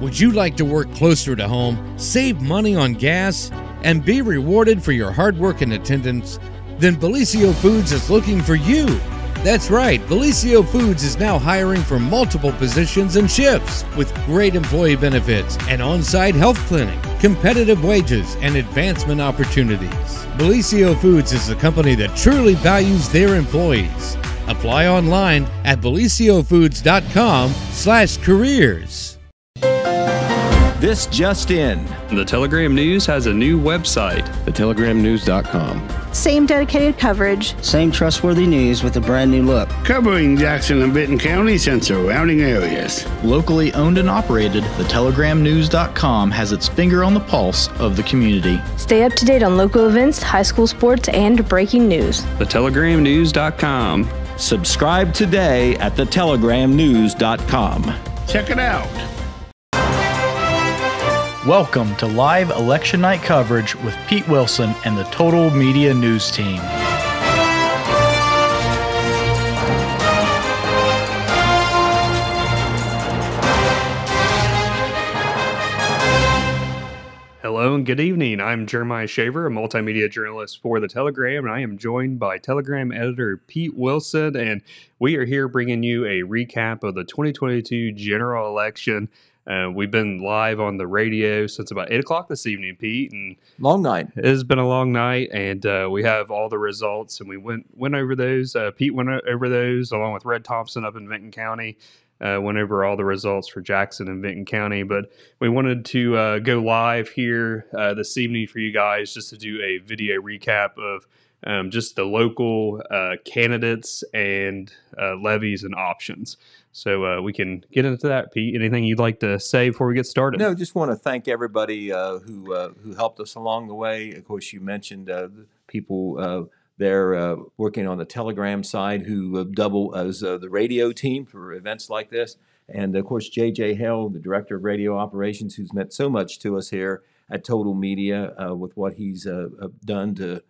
Would you like to work closer to home, save money on gas, and be rewarded for your hard work and attendance? Then Bellisio Foods is looking for you. That's right, Bellisio Foods is now hiring for multiple positions and shifts with great employee benefits, an on-site health clinic, competitive wages, and advancement opportunities. Bellisio Foods is a company that truly values their employees. Apply online at belisiofoods.com/careers. This just in. The Telegram News has a new website. thetelegram.news.com. Same dedicated coverage. Same trustworthy news with a brand new look. Covering Jackson and Benton counties and surrounding areas. Locally owned and operated, thetelegram.news.com has its finger on the pulse of the community. Stay up to date on local events, high school sports, and breaking news. thetelegram.news.com. Subscribe today at thetelegram.news.com. Check it out. Welcome to live election night coverage with Pete Wilson and the Total Media News team. Hello and good evening. I'm Jeremiah Shaver, a multimedia journalist for The Telegram, and I am joined by Telegram editor Pete Wilson, and we are here bringing you a recap of the 2022 general election. We've been live on the radio since about 8 o'clock this evening, Pete. And long night. It has been a long night, and we have all the results, and we went over those. Pete went over those along with Red Thompson up in Benton County. Went over all the results for Jackson and Benton County, but we wanted to go live here this evening for you guys just to do a video recap of just the local candidates and levies and options. So we can get into that, Pete. Anything you'd like to say before we get started? No, just want to thank everybody who helped us along the way. Of course, you mentioned the people there working on the Telegram side who double as the radio team for events like this. And, of course, J.J. Hale, the Director of Radio Operations, who's meant so much to us here at Total Media with what he's done to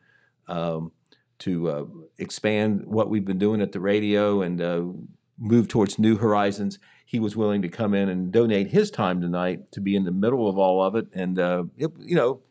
expand what we've been doing at the radio and move towards new horizons. He was willing to come in and donate his time tonight to be in the middle of all of it. And, it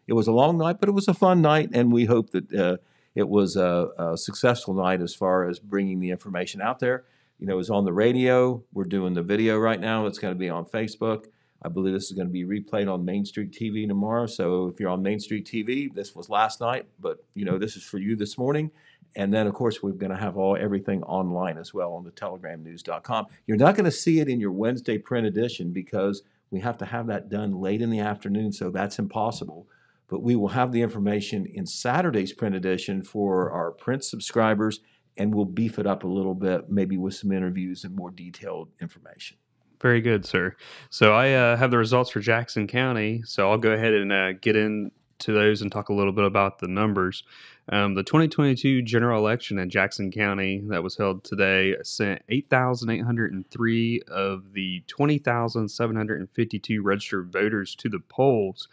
was a long night, but it was a fun night. And we hope that it was a successful night as far as bringing the information out there. It was on the radio. We're doing the video right now. It's going to be on Facebook. I believe this is going to be replayed on Main Street TV tomorrow. So if you're on Main Street TV, this was last night, but, this is for you this morning. And then, of course, we're going to have everything online as well on the telegramnews.com. You're not going to see it in your Wednesday print edition because we have to have that done late in the afternoon, so that's impossible. But we will have the information in Saturday's print edition for our print subscribers, and we'll beef it up a little bit, maybe with some interviews and more detailed information. Very good, sir. So I have the results for Jackson County, so I'll go ahead and get into those and talk a little bit about the numbers. The 2022 general election in Jackson County that was held today sent 8,803 of the 20,752 registered voters to the polls.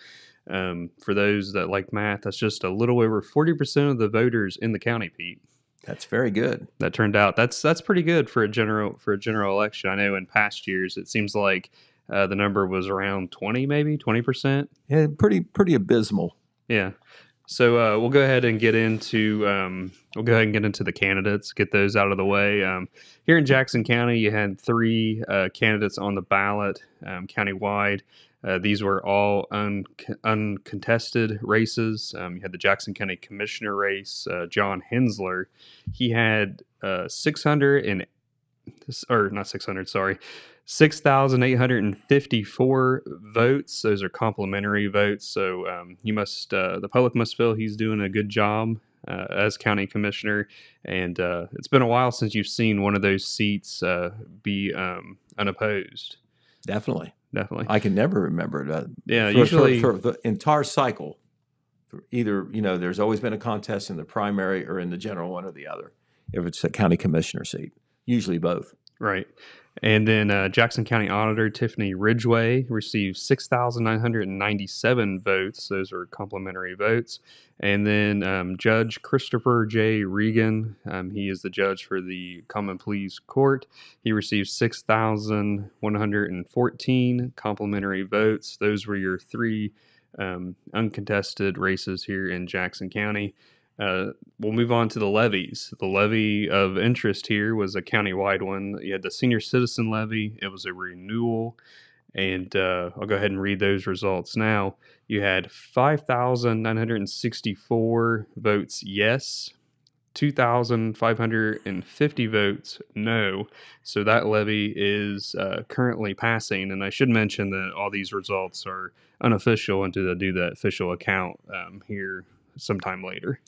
For those that like math, that's just a little over 40% of the voters in the county, Pete. That's very good. That turned out that's pretty good for a general election. I know in past years it seems like the number was around 20%. Yeah, pretty abysmal. Yeah. So we'll go ahead and get into the candidates, get those out of the way. Here in Jackson County, you had 3 candidates on the ballot countywide. These were all uncontested races. You had the Jackson County Commissioner race. John Hensler, he had 6,854 votes. Those are complimentary votes, so the public must feel he's doing a good job as county commissioner. And it's been a while since you've seen one of those seats be unopposed. Definitely. I can never remember that. Yeah, usually for the entire cycle, for either there's always been a contest in the primary or in the general, one or the other. If it's a county commissioner seat, usually both. Right. And then Jackson County Auditor Tiffany Ridgway received 6,997 votes. Those are complimentary votes. And then Judge Christopher J. Regan, he is the judge for the Common Pleas Court. He received 6,114 complimentary votes. Those were your three uncontested races here in Jackson County. We'll move on to the levies. The levy of interest here was a countywide one. You had the senior citizen levy. It was a renewal. And I'll go ahead and read those results now. You had 5,964 votes yes, 2,550 votes no. So that levy is currently passing. And I should mention that all these results are unofficial until they do the official account here sometime later.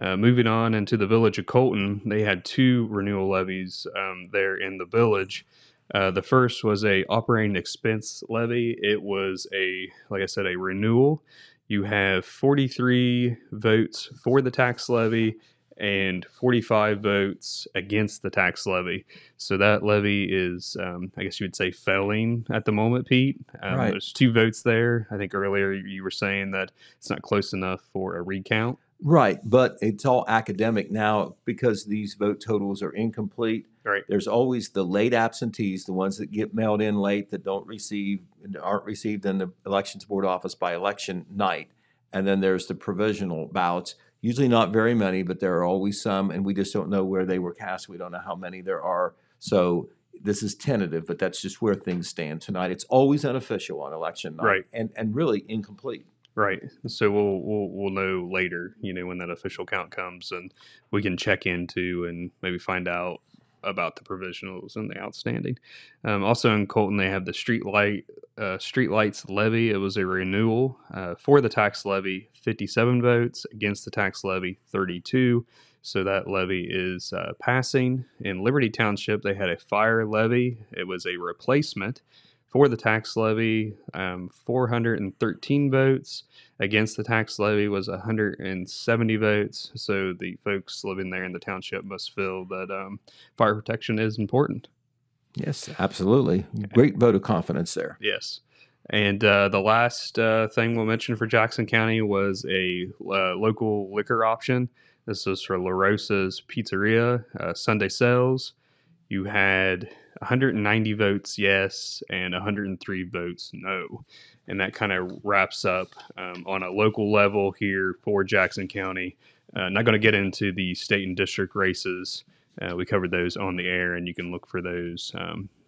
Moving on into the village of Colton, they had two renewal levies there in the village. The first was a operating expense levy. It was like I said, a renewal. You have 43 votes for the tax levy and 45 votes against the tax levy. So that levy is, I guess you would say, failing at the moment, Pete. Right. There's 2 votes there. I think earlier you were saying that it's not close enough for a recount. Right, but it's all academic now because these vote totals are incomplete. Right. There's always the late absentees, the ones that get mailed in late that aren't received in the elections board office by election night. And then there's the provisional ballots. Usually not very many, but there are always some, and we just don't know where they were cast. We don't know how many there are. So this is tentative, but that's just where things stand tonight. It's always unofficial on election night, Right. and really incomplete. Right. So we'll know later, when that official count comes, and we can check into and maybe find out about the provisionals and the outstanding. Also in Colton, they have the streetlights levy. It was a renewal for the tax levy, 57 votes against the tax levy, 32. So that levy is passing. In Liberty Township, they had a fire levy. It was a replacement for the tax levy, 413 votes. Against the tax levy was 170 votes. So the folks living there in the township must feel that fire protection is important. Yes, absolutely. Great vote of confidence there. Yes. And the last thing we'll mention for Jackson County was a local liquor option. This was for La Rosa's Pizzeria, Sunday sales. You had 190 votes yes and 103 votes no. And that kind of wraps up on a local level here for Jackson County. Not going to get into the state and district races. We covered those on the air, and you can look for those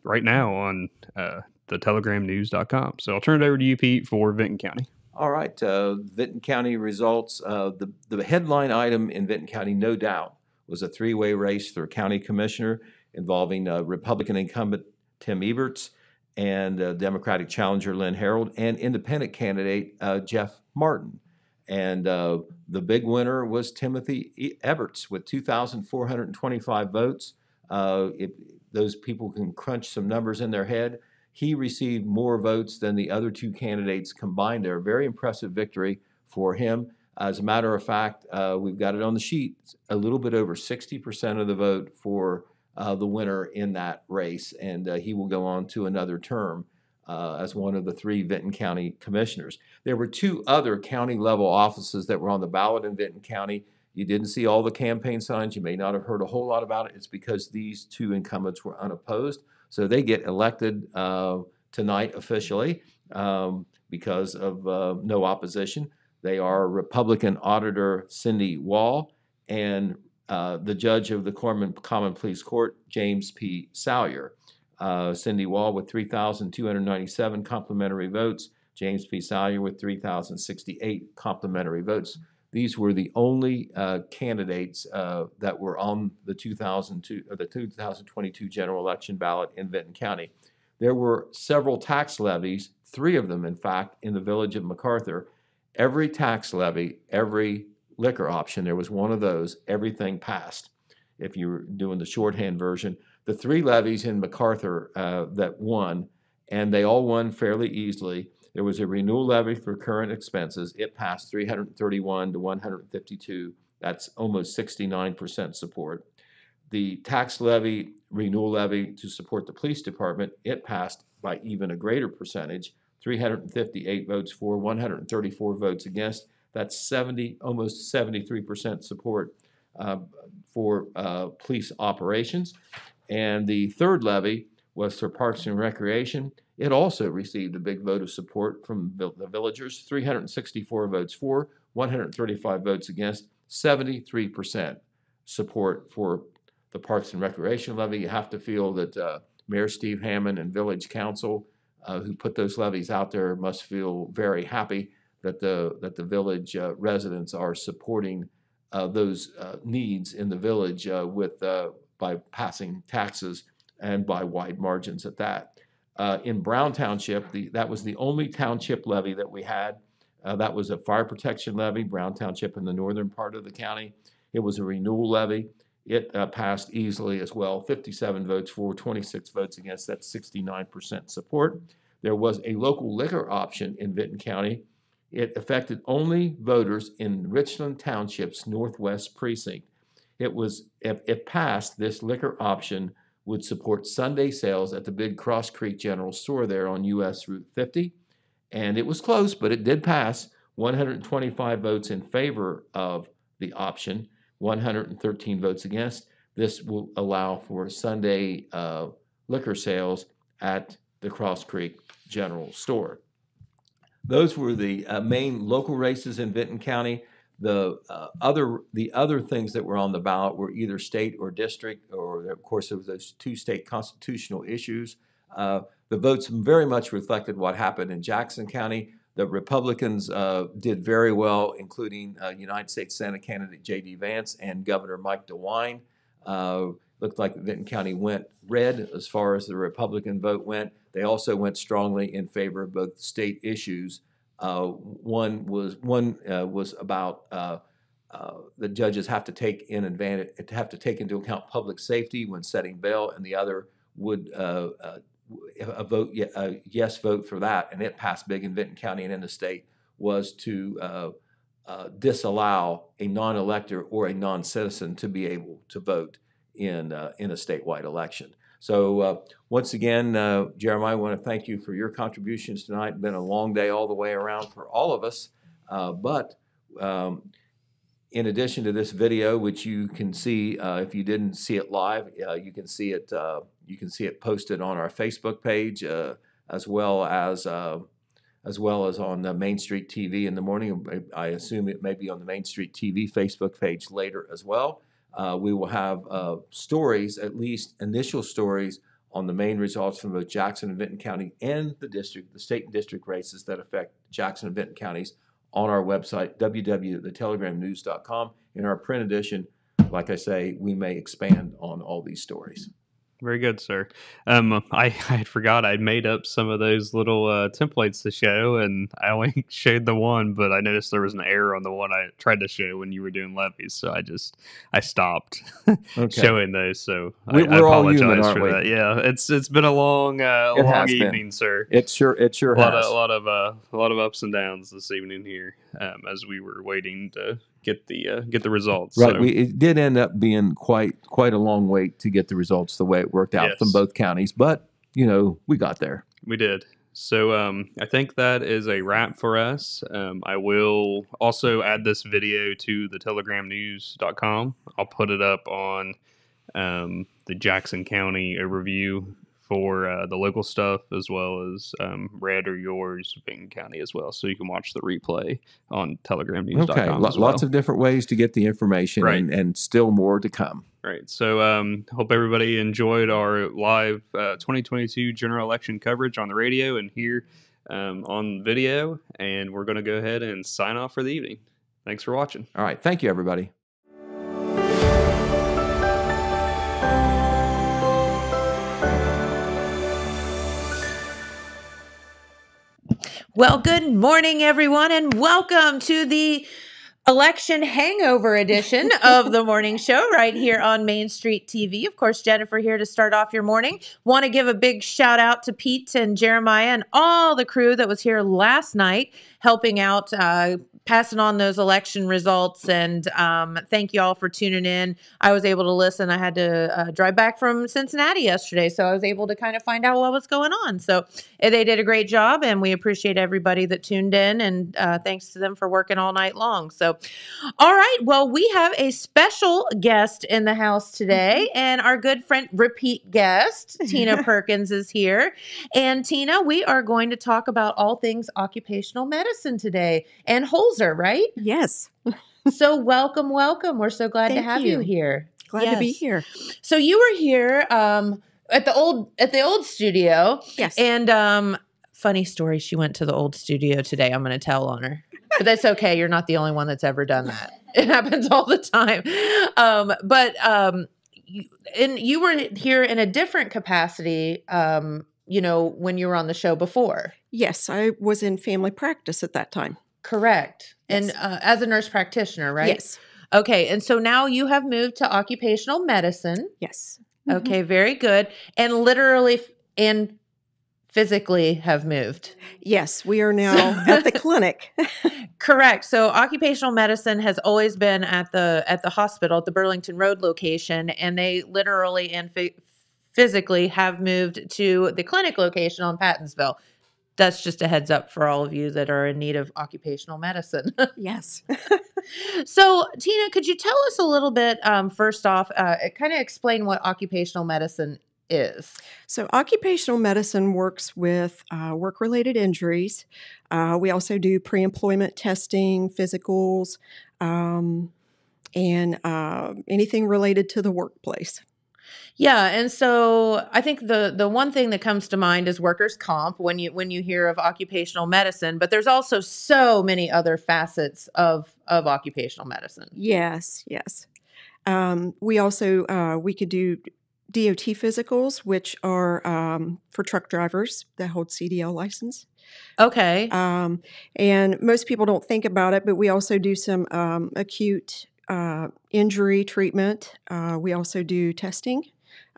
right now on the telegramnews.com. So I'll turn it over to you, Pete, for Vinton County. All right, Vinton County results. The headline item in Vinton County, no doubt, was a 3-way race for county commissioner involving Republican incumbent Tim Eberts and Democratic challenger Lynn Harold and independent candidate Jeff Martin. And the big winner was Timothy Eberts with 2,425 votes. If those people can crunch some numbers in their head, he received more votes than the other 2 candidates combined there. Very impressive victory for him. As a matter of fact, we've got it on the sheet, a little bit over 60% of the vote for the winner in that race, and he will go on to another term as one of the 3 Vinton County commissioners. There were 2 other county-level offices that were on the ballot in Vinton County. You didn't see all the campaign signs. You may not have heard a whole lot about it. It's because these 2 incumbents were unopposed, so they get elected tonight officially because of no opposition. They are Republican Auditor Cindy Wall and the judge of the Common Pleas Court, James P. Salyer. Cindy Wall with 3,297 complimentary votes, James P. Salyer with 3,068 complimentary votes. These were the only candidates that were on the 2022 general election ballot in Vinton County. There were several tax levies, 3 of them, in fact, in the village of MacArthur. Every tax levy, every liquor option, there was one of those, everything passed. If you were doing the shorthand version, the 3 levies in MacArthur that won, and they all won fairly easily. There was a renewal levy for current expenses. It passed 331 to 152. That's almost 69% support. The tax levy, renewal levy to support the police department, it passed by even a greater percentage, 358 votes for, 134 votes against. That's almost 73% support for police operations. And the third levy was for Parks and Recreation. It also received a big vote of support from the villagers, 364 votes for, 135 votes against, 73% support for the Parks and Recreation levy. You have to feel that Mayor Steve Hammond and Village Council, who put those levies out there, must feel very happy that the village residents are supporting those needs in the village by passing taxes and by wide margins at that. In Brown Township, that was the only township levy that we had. That was a fire protection levy, Brown Township in the northern part of the county. It was a renewal levy. It passed easily as well, 57 votes for, 26 votes against. That's 69% support. There was a local liquor option in Vinton County. It affected only voters in Richland Township's northwest precinct. If passed, this liquor option would support Sunday sales at the big Cross Creek General Store there on US Route 50. And it was close, but it did pass. 125 votes in favor of the option, 113 votes against. This will allow for Sunday liquor sales at the Cross Creek General Store. Those were the main local races in Vinton County. The other things that were on the ballot were either state or district, or of course there was those two state constitutional issues. The votes very much reflected what happened in Jackson County. The Republicans did very well, including United States Senate candidate J.D. Vance and Governor Mike DeWine. Looked like Vinton County went red as far as the Republican vote went. They also went strongly in favor of both state issues. One was about the judges have to take into account public safety when setting bail, and the other would a yes vote for that, and it passed big in Vinton County and in the state, was to disallow a non-elector or a non-citizen to be able to vote in a statewide election. So once again, Jeremiah, I want to thank you for your contributions tonight. It's been a long day all the way around for all of us, but in addition to this video, which you can see, if you didn't see it live, you can see it. You can see it posted on our Facebook page, as well as on the Main Street TV in the morning. I assume it may be on the Main Street TV Facebook page later as well. We will have stories, at least initial stories, on the main results from both Jackson and Vinton County and the state and district races that affect Jackson and Vinton counties on our website, www.thetelegram.news.com. In our print edition, like I say, we may expand on all these stories. Very good, sir. I forgot I'd made up some of those little templates to show, and I only showed the one, but I noticed there was an error on the one I tried to show when you were doing levies, so I stopped showing those. So I apologize for that. Yeah, it's been a long evening, sir. It sure has. A lot of ups and downs this evening here, as we were waiting to get the results. Right, so. It did end up being quite a long wait to get the results the way it worked out from both counties, but we got there. We did. So I think that is a wrap for us. I will also add this video to the telegramnews.com. I'll put it up on the Jackson County overview for the local stuff, as well as Red or Yours, Vinton County as well. So you can watch the replay on telegramnews.com. Okay, lots of different ways to get the information, right. and still more to come. Right. So hope everybody enjoyed our live 2022 general election coverage on the radio and here on video. And we're going to go ahead and sign off for the evening. Thanks for watching. All right. Thank you, everybody. Well, good morning, everyone, and welcome to the election hangover edition of the morning show right here on Main Street TV. Of course, Jennifer here to start off your morning. Want to give a big shout out to Pete and Jeremiah and all the crew that was here last night helping out, passing on those election results. And thank you all for tuning in. I was able to listen. I had to drive back from Cincinnati yesterday, so I was able to kind of find out what was going on. So they did a great job, and we appreciate everybody that tuned in, and thanks to them for working all night long. So, all right. Well, we have a special guest in the house today, and our good friend, repeat guest, Tina Perkins is here. And Tina, we are going to talk about all things occupational medicine today, and Holzer, right? Yes. So welcome. We're so glad to have you here. Glad to be here. So you were here at the old studio. Yes. And funny story, she went to the old studio today. I'm going to tell on her. But that's okay. You're not the only one that's ever done that. It happens all the time. You were here in a different capacity, when you were on the show before. Yes, I was in family practice at that time. Correct. Yes. And as a nurse practitioner, right? Yes. Okay. And so now you have moved to occupational medicine. Yes. Okay. Very good. And literally and physically have moved. Yes, we are now at the clinic. Correct. So occupational medicine has always been at the hospital at the Burlington Road location, and they literally and physically have moved to the clinic location on Pattonsville. That's just a heads up for all of you that are in need of occupational medicine. Yes. So, Tina, could you tell us a little bit, first off, kind of explain what occupational medicine is? So occupational medicine works with work-related injuries. We also do pre-employment testing, physicals, and anything related to the workplace. Yeah, and so I think the one thing that comes to mind is workers' comp when you hear of occupational medicine, but there's also so many other facets of occupational medicine. Yes. We also we could do DOT physicals, which are for truck drivers that hold CDL license. Okay. And most people don't think about it, but we also do some acute injury treatment. We also do testing.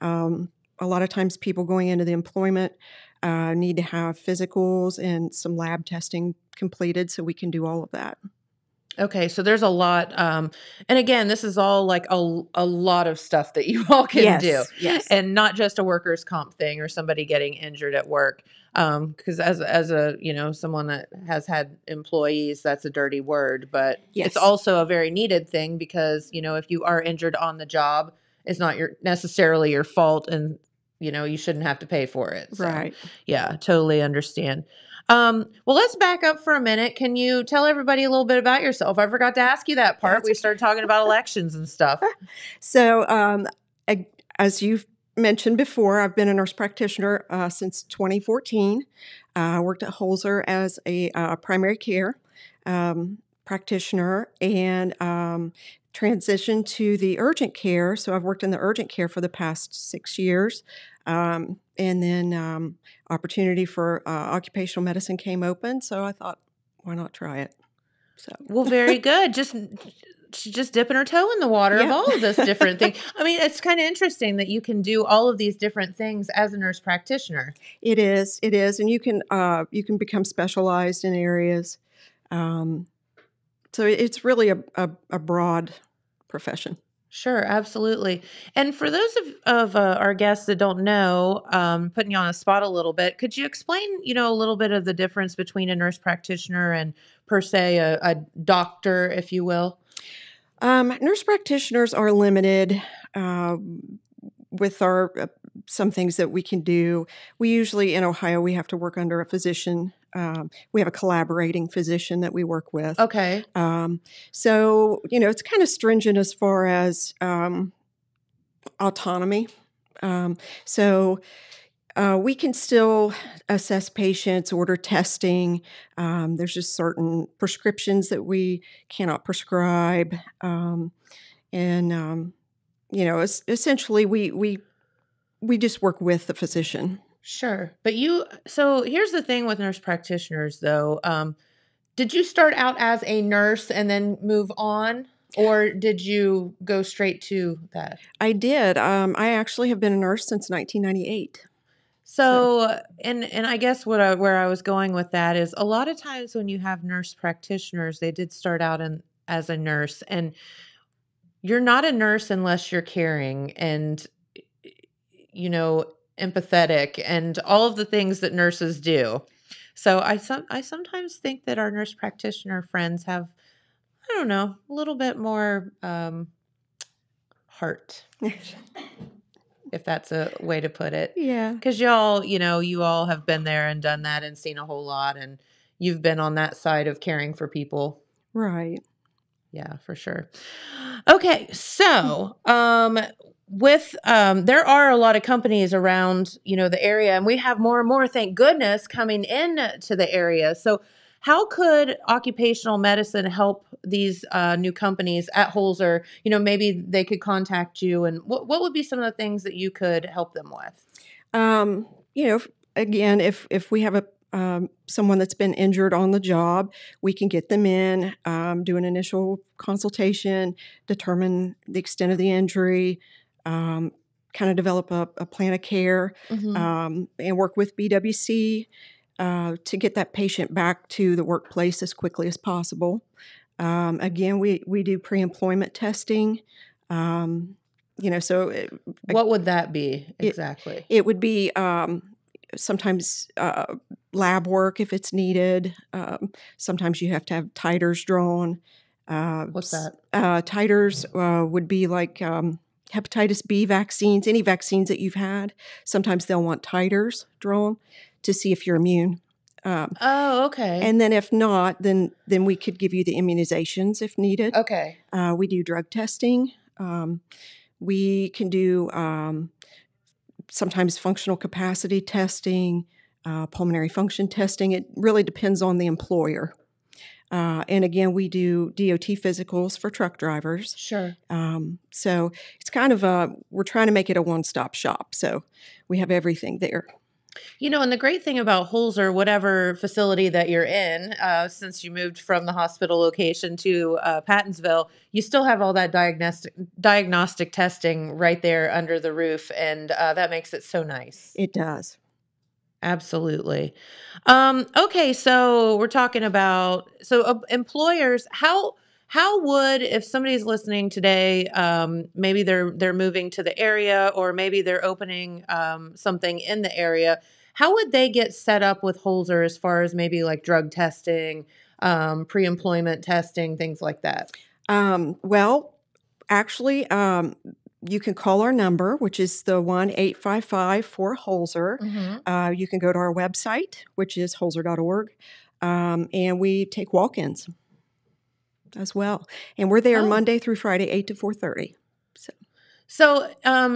A lot of times people going into the employment need to have physicals and some lab testing completed, so we can do all of that. Okay, so there's a lot, and again, this is all like a lot of stuff that you all can do, and not just a workers' comp thing or somebody getting injured at work. Because as a someone that has had employees, that's a dirty word, but it's also a very needed thing because if you are injured on the job, it's not necessarily your fault, and you shouldn't have to pay for it. So, right? Yeah, totally understand. Well, let's back up for a minute. Can you tell everybody a little bit about yourself? I forgot to ask you that part. We started talking about elections and stuff. So, as you've mentioned before, I've been a nurse practitioner since 2014. I worked at Holzer as a primary care practitioner and transitioned to the urgent care. So I've worked in the urgent care for the past 6 years. And then opportunity for occupational medicine came open, so I thought, why not try it? So well, very good. She's just dipping her toe in the water of all of this different thing. I mean, it's kind of interesting that you can do all of these different things as a nurse practitioner. It is, and you can become specialized in areas. So it's really a broad profession. Sure, absolutely. And for those of our guests that don't know, putting you on the spot a little bit, could you explain, a little bit of the difference between a nurse practitioner and per se a doctor, if you will? Nurse practitioners are limited with our some things that we can do. We usually, in Ohio, we have to work under a physician. We have a collaborating physician that we work with. Okay. So, it's kind of stringent as far as autonomy. So we can still assess patients, order testing. There's just certain prescriptions that we cannot prescribe. Essentially we just work with the physician. Sure. But so here's the thing with nurse practitioners, though. Did you start out as a nurse and then move on, or did you go straight to that? I did. I actually have been a nurse since 1998. So, and I guess where I was going with that is a lot of times when you have nurse practitioners, they did start out as a nurse, and you're not a nurse unless you're caring and, empathetic and all of the things that nurses do. So I sometimes think that our nurse practitioner friends have, I don't know, a little bit more heart, if that's a way to put it. Yeah. Because y'all, you all have been there and done that and seen a whole lot, and you've been on that side of caring for people. Right. Yeah, for sure. Okay, so there are a lot of companies around, the area, and we have more and more, thank goodness, coming in to the area. So how could occupational medicine help these new companies at Holzer? Maybe they could contact you, and what would be some of the things that you could help them with? Again, if we have someone that's been injured on the job, we can get them in, do an initial consultation, determine the extent of the injury, kind of develop a plan of care, and work with BWC to get that patient back to the workplace as quickly as possible. Again, we do pre-employment testing. So what would that be exactly? It would be sometimes lab work if it's needed. Sometimes you have to have titers drawn. What's that? Titers would be like hepatitis B vaccines, any vaccines that you've had. Sometimes they'll want titers drawn to see if you're immune. Okay. And then if not, then we could give you the immunizations if needed. Okay. We do drug testing. We can do sometimes functional capacity testing, pulmonary function testing. It really depends on the employer. And again, we do DOT physicals for truck drivers. Sure. So it's kind of we're trying to make it a one-stop shop. So we have everything there. And the great thing about Holzer, whatever facility that you're in, since you moved from the hospital location to Pattonsville, you still have all that diagnostic testing right there under the roof, and that makes it so nice. It does. Absolutely. Okay, so we're talking about employers. How would, if somebody's listening today, maybe they're moving to the area, or maybe they're opening something in the area, how would they get set up with Holzer as far as maybe like drug testing, pre-employment testing, things like that? Well, actually, you can call our number, which is the 1-855-4-HOLZER. Mm-hmm. You can go to our website, which is holzer.org, and we take walk-ins as well. And we're there Monday through Friday, 8 to 4:30. So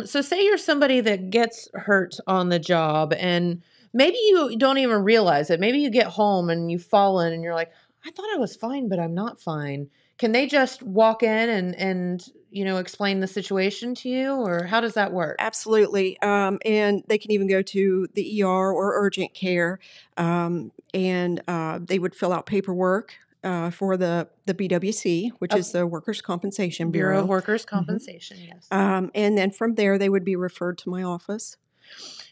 say you're somebody that gets hurt on the job, and maybe you don't even realize it. Maybe you get home and you've fallen and you're like, I thought I was fine, but I'm not fine. Can they just walk in and explain the situation to you, or how does that work? Absolutely. And they can even go to the ER or urgent care, and they would fill out paperwork for the BWC, which is the Workers' Compensation Bureau. Bureau of Workers' Compensation, yes. And then from there, they would be referred to my office.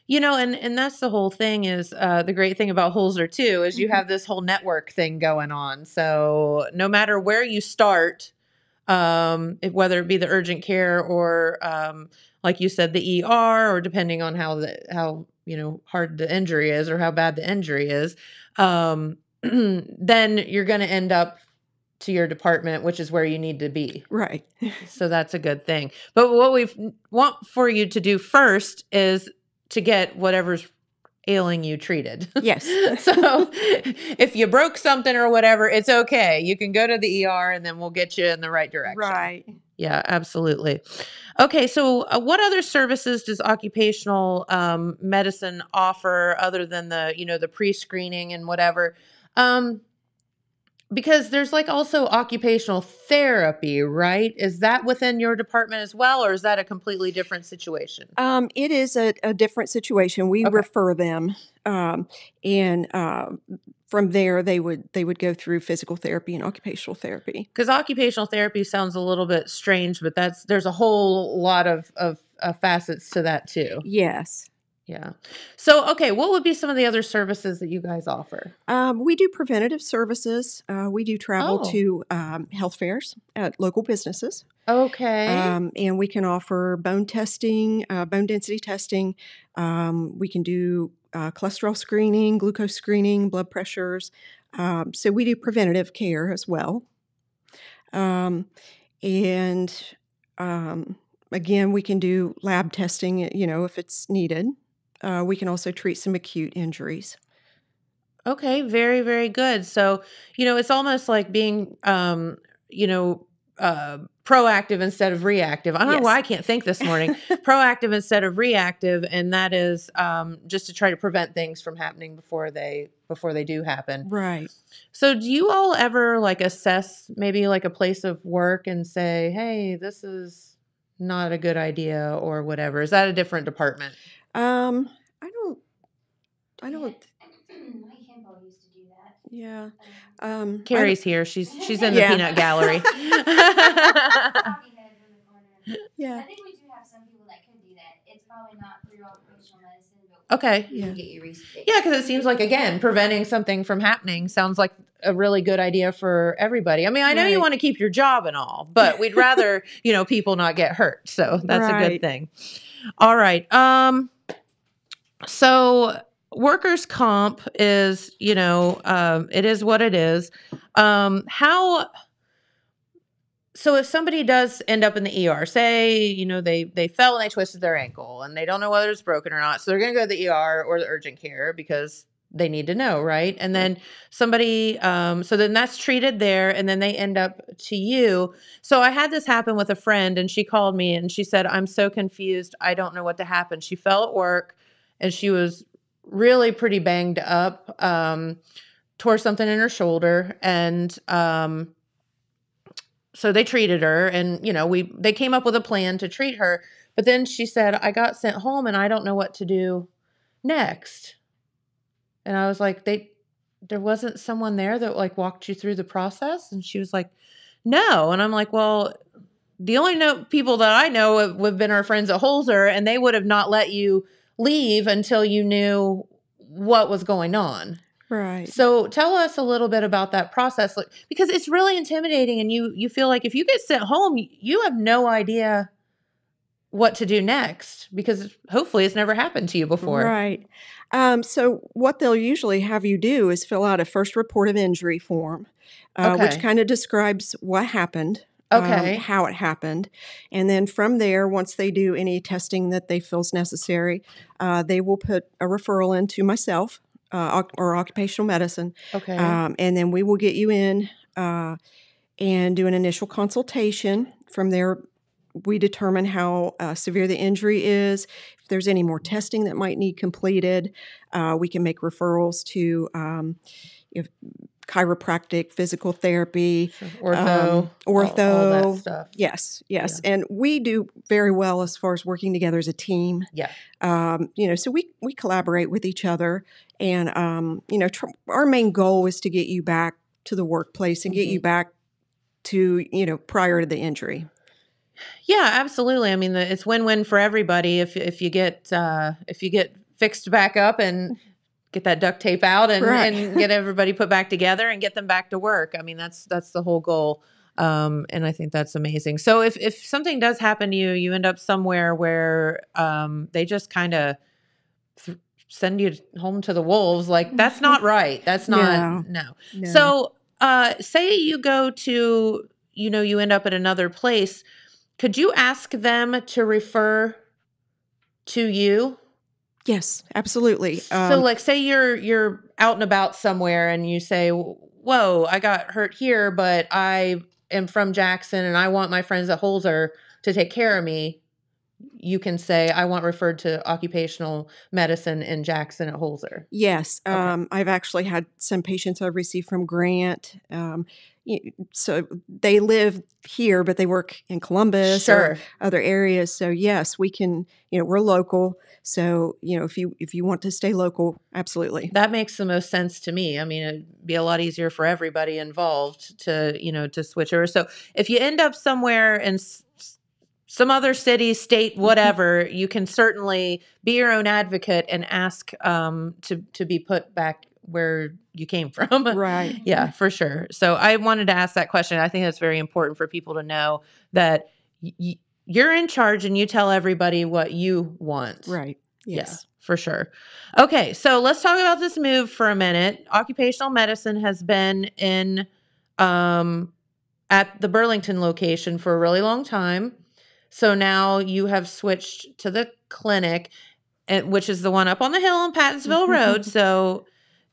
And that's the whole thing is the great thing about Holzer, too, is you have this whole network thing going on. So no matter where you start, whether it be the urgent care or, like you said, the ER, or depending on how hard the injury is or how bad the injury is, then you're going to end up to your department, which is where you need to be. Right. So that's a good thing. But what we want for you to do first is to get whatever's ailing you treated. Yes. So if you broke something or whatever, it's okay. You can go to the ER and then we'll get you in the right direction. Right. Yeah, absolutely. Okay, so what other services does occupational medicine offer other than the pre-screening and whatever? because there's like also occupational therapy, right? Is that within your department as well, or is that a completely different situation? It is a different situation. We refer them, and from there they would go through physical therapy and occupational therapy. Because occupational therapy sounds a little bit strange, but there's a whole lot of facets to that too. Yes. Yeah. So, okay, what would be some of the other services that you guys offer? We do preventative services. We do travel to health fairs at local businesses. Okay. And we can offer bone testing, bone density testing. We can do cholesterol screening, glucose screening, blood pressures. So we do preventative care as well. And again, we can do lab testing, if it's needed. We can also treat some acute injuries. Okay, very, very good. So, it's almost like being, proactive instead of reactive. I don't know why I can't think this morning. Proactive instead of reactive, and that is just to try to prevent things from happening before they do happen. Right. So, do you all ever like assess maybe like a place of work and say, "Hey, this is not a good idea," or whatever? Is that a different department? I don't. My Kimbo used to do that. Yeah. Carrie's here. She's in the peanut gallery. Yeah. I think we do have some people that could do that. It's probably not through occupational medicine, but okay. we can get you research. Yeah, because it seems like, again, preventing something from happening sounds like a really good idea for everybody. I mean, I know you want to keep your job and all, but we'd rather, people not get hurt. So that's a good thing. All right. So workers' comp is, it is what it is. So if somebody does end up in the ER, say, they fell and they twisted their ankle and they don't know whether it's broken or not. So they're going to go to the ER or the urgent care because they need to know, right? And then somebody, so then that's treated there and then they end up to you. So I had this happen with a friend and she called me and she said, I'm so confused. I don't know what to happen. She fell at work and she was really pretty banged up, tore something in her shoulder. And, so they treated her and, they came up with a plan to treat her. But then she said, I got sent home and I don't know what to do next. And I was like, there wasn't someone there that like walked you through the process? And she was like, no. And I'm like, well, the only people that I know have been our friends at Holzer, and they would have not let you leave until you knew what was going on. Right. So tell us a little bit about that process, because it's really intimidating and you feel like if you get sent home, you have no idea what to do next because hopefully it's never happened to you before. Right. So what they'll usually have you do is fill out a first report of injury form, which kind of describes what happened, how it happened. And then from there, once they do any testing that they feel is necessary, they will put a referral into myself. Or occupational medicine. Okay. And then we will get you in and do an initial consultation. From there, we determine how severe the injury is. If there's any more testing that might need completed, we can make referrals to chiropractic, physical therapy, ortho, all that stuff. Yes. Yeah. And we do very well as far as working together as a team. Yeah. So we collaborate with each other, and our main goal is to get you back to the workplace and get you back to prior to the injury. Yeah, absolutely. I mean, it's win-win for everybody if you get fixed back up and get that duct tape out and get everybody put back together and get them back to work. I mean, that's the whole goal. And I think that's amazing. So if something does happen to you, you end up somewhere where they just kind of send you home to the wolves. Like, that's not right. That's not, no. So say you go to, you end up at another place. Could you ask them to refer to you? Yes, absolutely. So like say you're out and about somewhere and you say, whoa, I got hurt here, but I am from Jackson and I want my friends at Holzer to take care of me. you can say, I want referred to occupational medicine in Jackson at Holzer. Yes. I've actually had some patients I've received from Grant. So they live here, but they work in Columbus or other areas. So yes, we can, we're local. So, if you want to stay local, absolutely. That makes the most sense to me. I mean, it'd be a lot easier for everybody involved to switch over. So if you end up somewhere in some other city, state, whatever, you can certainly be your own advocate and ask to be put back where you came from. Right. Yeah, for sure. So I wanted to ask that question. I think that's very important for people to know that you're in charge and you tell everybody what you want. Right. Yes. Yeah, for sure. Okay, so let's talk about this move for a minute. Occupational medicine has been in at the Burlington location for a really long time. So now you have switched to the clinic, which is the one up on the hill on Pattinsville Road. So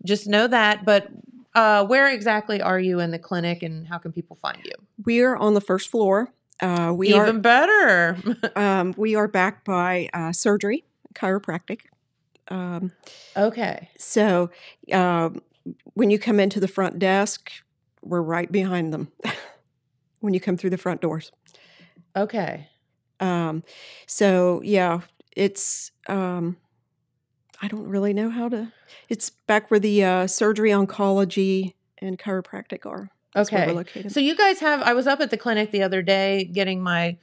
just know that. But where exactly are you in the clinic and how can people find you? We are on the first floor. Even better. We are backed by surgery, chiropractic. Okay. So when you come into the front desk, we're right behind them when you come through the front doors. Okay. So yeah, it's, I don't really know it's back where the surgery, oncology, and chiropractic are. That's where we're located. So you guys I was up at the clinic the other day getting my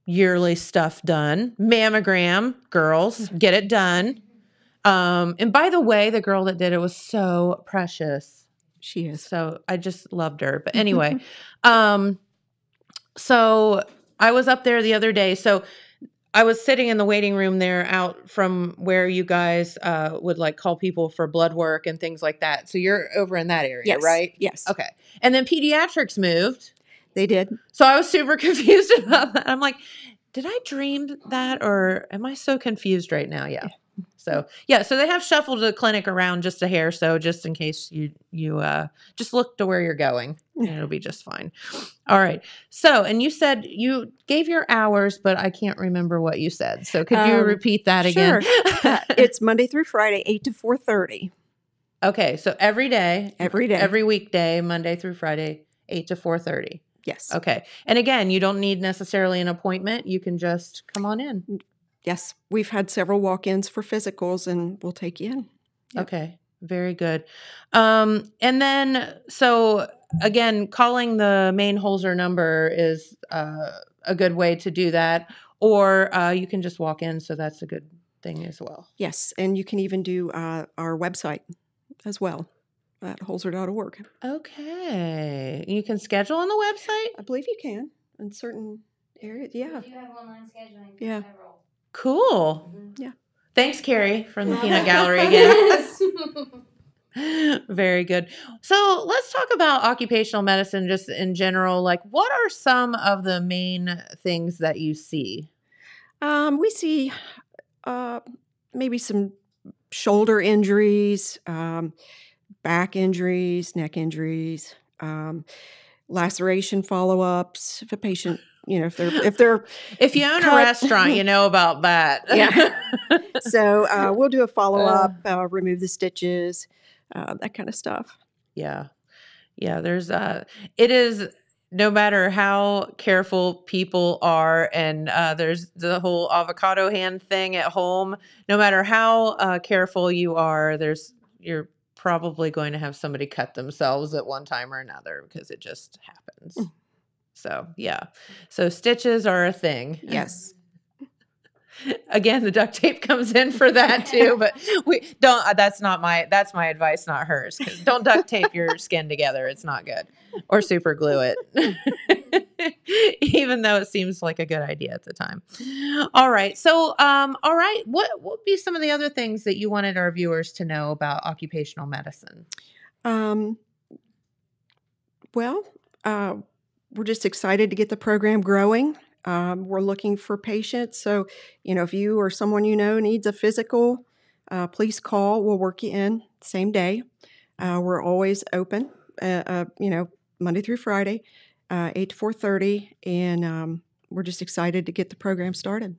yearly stuff done. Mammogram, girls, get it done. And by the way, the girl that did it was so precious. She is. So I just loved her. But anyway, so I was up there the other day. So I was sitting in the waiting room there out from where you guys would like call people for blood work and things like that. So you're over in that area, right? Yes. Okay. And then pediatrics moved. They did. So I was super confused about that. I'm like, did I dream that or am I so confused right now? Yeah. So they have shuffled the clinic around just a hair. So just in case you just look to where you're going, and it'll be just fine. All right. So, and you said you gave your hours, but I can't remember what you said. So could you repeat that again? Sure. It's Monday through Friday, 8 to 4:30. Okay. So every day. Every day. Every weekday, Monday through Friday, 8 to 4:30. Yes. Okay. And again, you don't need necessarily an appointment. You can just come on in. Yes. We've had several walk-ins for physicals and we'll take you in. Yep. Okay. Very good. And then, so again, calling the main Holzer number is a good way to do that. Or you can just walk in. So that's a good thing as well. Yes. And you can even do our website as well at holzer.org. Okay. You can schedule on the website? I believe you can in certain areas. Yeah. You have online scheduling. Yeah. Cool. Mm-hmm. Yeah. Thanks, Carrie, from the Peanut Gallery again. Very good. So let's talk about occupational medicine just in general. Like, what are some of the main things that you see? We see maybe some shoulder injuries, back injuries, neck injuries, laceration follow-ups. If a patient, if you own a restaurant, you know about that. Yeah. So we'll do a follow-up, remove the stitches, that kind of stuff. Yeah. Yeah. There's it is, no matter how careful people are, and there's the whole avocado hand thing at home, no matter how careful you are, you're probably going to have somebody cut themselves at one time or another because it just happens. So, yeah. So stitches are a thing. Yes. Again, the duct tape comes in for that too, but we don't, that's my advice, not hers. 'Cause don't duct tape your skin together. It's not good. Or super glue it. Even though it seems like a good idea at the time. All right. So, all right. What would be some of the other things that you wanted our viewers to know about occupational medicine? Well, we're just excited to get the program growing. We're looking for patients. So, if you or someone needs a physical, please call. We'll work you in same day. We're always open, Monday through Friday, 8 to 4:30. And we're just excited to get the program started.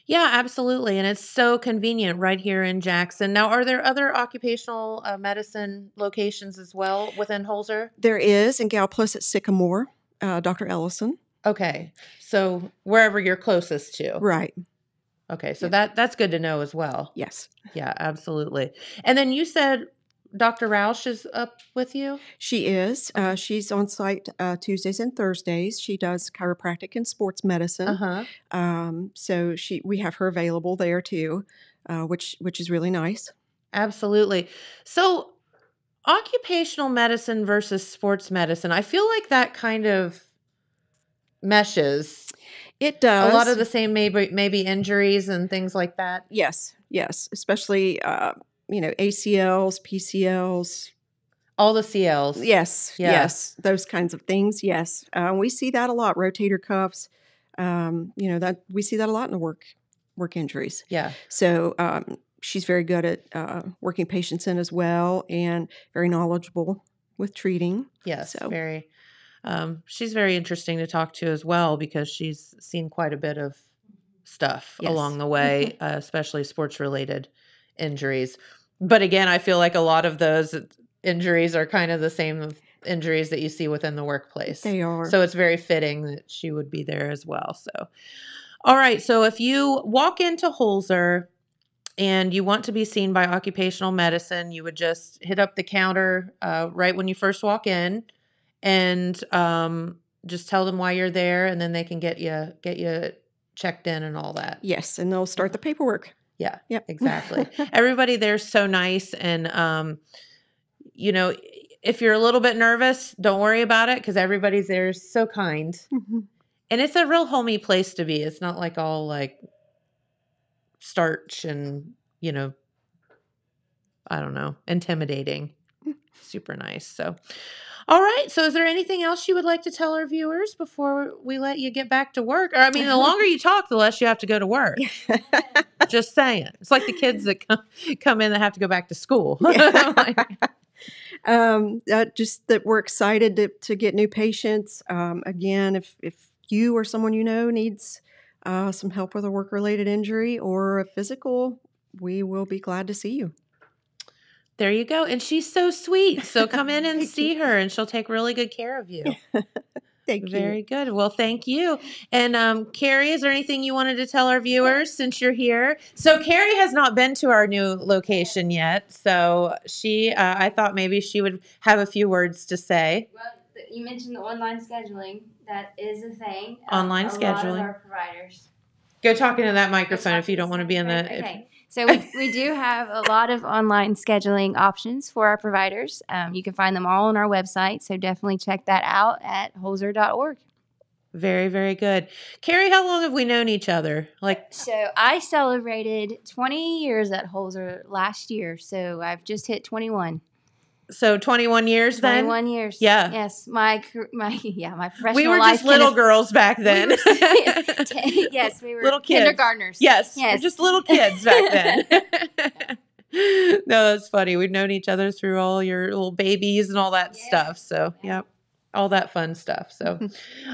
Yeah, absolutely. And it's so convenient right here in Jackson. Now, are there other occupational medicine locations as well within Holzer? There is in Gal Plus at Sycamore, Dr. Ellison. Okay. So wherever you're closest to. Right. Okay. So that's good to know as well. Yes. Yeah, absolutely. And then you said Dr. Roush is up with you? She is. She's on site Tuesdays and Thursdays. She does chiropractic and sports medicine. So we have her available there too, which is really nice. Absolutely. So occupational medicine versus sports medicine, I feel like that kind of meshes. It does. A lot of the same maybe injuries and things like that. Yes. Especially ACLs, PCLs. All the CLs. Yes. Those kinds of things. Yes. We see that a lot. Rotator cuffs. That we see that a lot in the work injuries. Yeah. So she's very good at working patients in as well, and very knowledgeable with treating. Yes. So. Very. She's very interesting to talk to as well because she's seen quite a bit of stuff along the way, especially sports related injuries. But again, I feel like a lot of those injuries are kind of the same injuries that you see within the workplace. They are. So it's very fitting that she would be there as well. So, all right. So if you walk into Holzer and you want to be seen by occupational medicine, you would just hit up the counter right when you first walk in and just tell them why you're there, and then they can get you checked in and all that. Yes, and they'll start the paperwork. Yeah, yep. Exactly. Everybody there's so nice. And, if you're a little bit nervous, don't worry about it because everybody's there is so kind. Mm-hmm. And it's a real homey place to be. It's not like all like starch and, I don't know, intimidating. Super nice. So, all right. So is there anything else you would like to tell our viewers before we let you get back to work? Or, the longer you talk, the less you have to go to work. Just saying. It's like the kids that come in that have to go back to school. Just that we're excited to get new patients. Again, if you or someone needs some help with a work-related injury or a physical, we will be glad to see you. There you go. And she's so sweet. So come in and see her, and she'll take really good care of you. Thank you. Very good. Well, thank you. And Carrie, is there anything you wanted to tell our viewers since you're here? So Carrie has not been to our new location yet. So I thought maybe she would have a few words to say. Well, you mentioned the online scheduling. That is a thing. Online scheduling. A lot of our providers. Go talk into that microphone if you don't want to be in the... Okay. So we do have a lot of online scheduling options for our providers. You can find them all on our website, so definitely check that out at holzer.org. Very, very good. Carrie, how long have we known each other? So I celebrated 20 years at Holzer last year, so I've just hit 21. So 21 years then? 21 years. Yeah. Yes. My professional life. We were just little girls back then. Yes, we were little kids. Kindergartners. Yes. We're just little kids back then. No, that's funny. We've known each other through all your little babies and all that stuff. So, yep. All that fun stuff. So,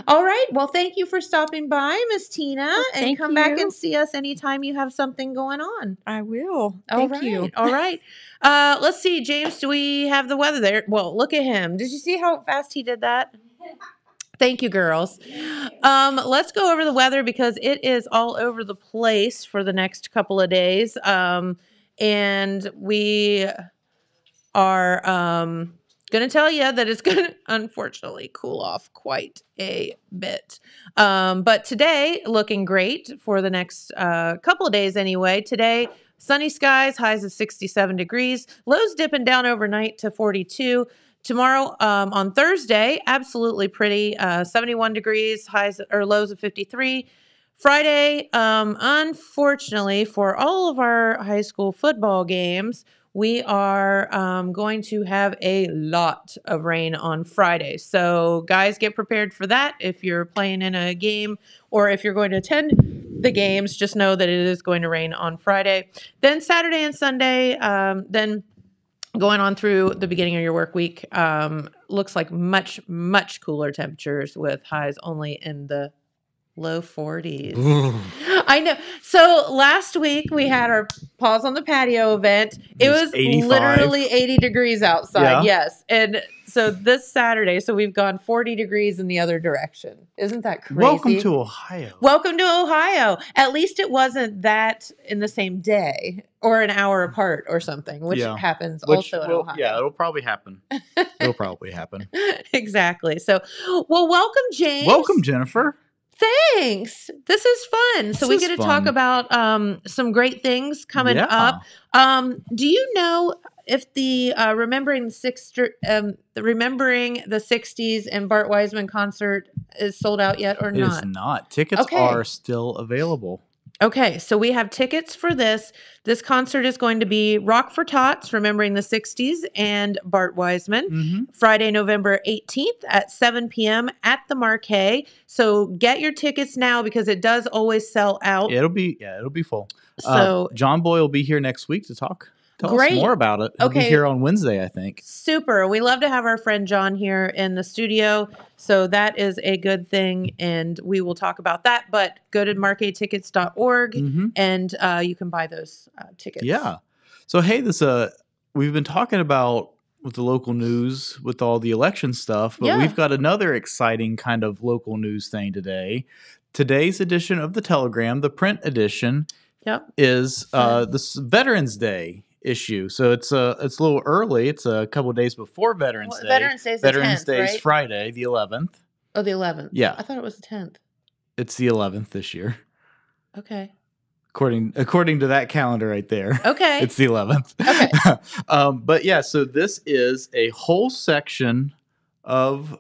all right. Well, thank you for stopping by, Miss Tina. And come back and see us anytime you have something going on. I will. Thank you. All right. Let's see, James, do we have the weather there? Well, look at him. Did you see how fast he did that? Thank you, girls. Let's go over the weather because it is all over the place for the next couple of days. And we are going to tell you that it's going to unfortunately cool off quite a bit. But today, looking great for the next couple of days anyway. Today, sunny skies, highs of 67 degrees, lows dipping down overnight to 42. Tomorrow, on Thursday, absolutely pretty, 71 degrees, highs or lows of 53. Friday, unfortunately, for all of our high school football games, we are going to have a lot of rain on Friday. So guys, get prepared for that. If you're playing in a game or if you're going to attend the games, just know that it is going to rain on Friday. Then Saturday and Sunday, then going on through the beginning of your work week, looks like much, much cooler temperatures with highs only in the Low 40s. I know. So last week we had our Paws on the Patio event. It was 85. literally 80 degrees outside. Yeah. Yes. And so this Saturday, so we've gone 40 degrees in the other direction. Isn't that crazy? Welcome to Ohio. Welcome to Ohio. At least it wasn't that in the same day or an hour apart or something, which happens also in Ohio. Yeah, it'll probably happen. It'll probably happen. Exactly. So, well, welcome, James. Welcome, Jennifer. Thanks. This is fun. So we get to talk about some great things coming up. Do you know if the remembering the 60s and Bart Wiseman concert is sold out yet or not? It is not. Tickets are still available. Okay, so we have tickets for this. This concert is going to be Rock for Tots, Remembering the 60s, and Bart Wiseman, Friday, November 18th at 7 p.m. at the Marquee. So get your tickets now because it does always sell out. It'll be full. So John Boy will be here next week to tell us more about it. He'll be here on Wednesday, I think. Super. We love to have our friend John here in the studio. So that is a good thing. And we will talk about that. But go to marquetickets.org and you can buy those tickets. Yeah. So, hey, we've been talking about with the local news with all the election stuff, but we've got another exciting kind of local news thing today. Today's edition of the Telegram, the print edition, is this Veterans Day issue. So it's a little early. It's a couple of days before Veterans Day. Veterans Day is right? Friday, the 11th. Oh, the 11th. Yeah. I thought it was the 10th. It's the 11th this year. Okay. According to that calendar right there. Okay. It's the 11th. Okay. But yeah, so this is a whole section of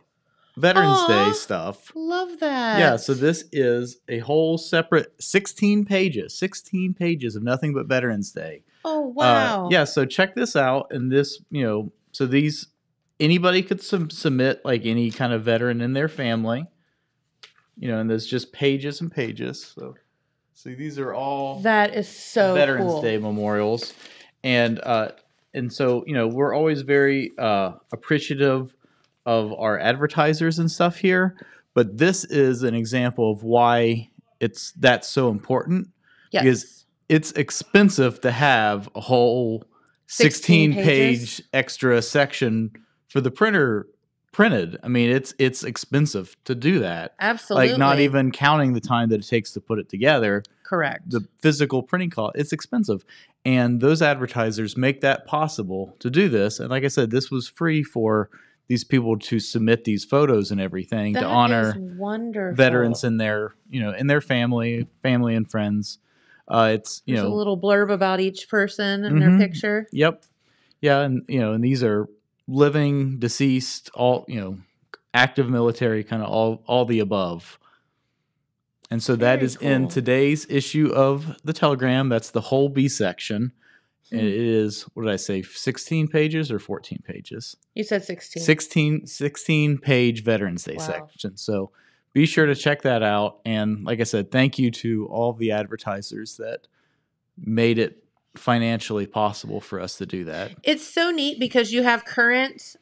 Veterans Day stuff. Love that. Yeah, so this is a whole separate 16 pages of nothing but Veterans Day. Oh, wow. Yeah, so check this out. And this, so these, anybody could submit like any kind of veteran in their family, and there's just pages and pages. So see, these are all that is so Veterans Day memorials. And so, we're always very appreciative of our advertisers and stuff here. But this is an example of why that's so important. Yes. Because it's expensive to have a whole 16-page extra section for the printer printed. I mean, it's expensive to do that. Absolutely. Like not even counting the time that it takes to put it together. Correct. The physical printing cost, it's expensive. And those advertisers make that possible to do this. And like I said, this was free for these people to submit these photos and everything to honor veterans in their, in their family and friends. It's There's a little blurb about each person and their picture. Yep. Yeah, and and these are living, deceased, all active military, kind of all the above. And so that is in today's issue of the Telegram. That's the whole B section. And it is, what did I say, 16 pages or 14 pages? You said 16. 16 page Veterans Day section. So be sure to check that out. And like I said, thank you to all the advertisers that made it financially possible for us to do that. It's so neat because you have current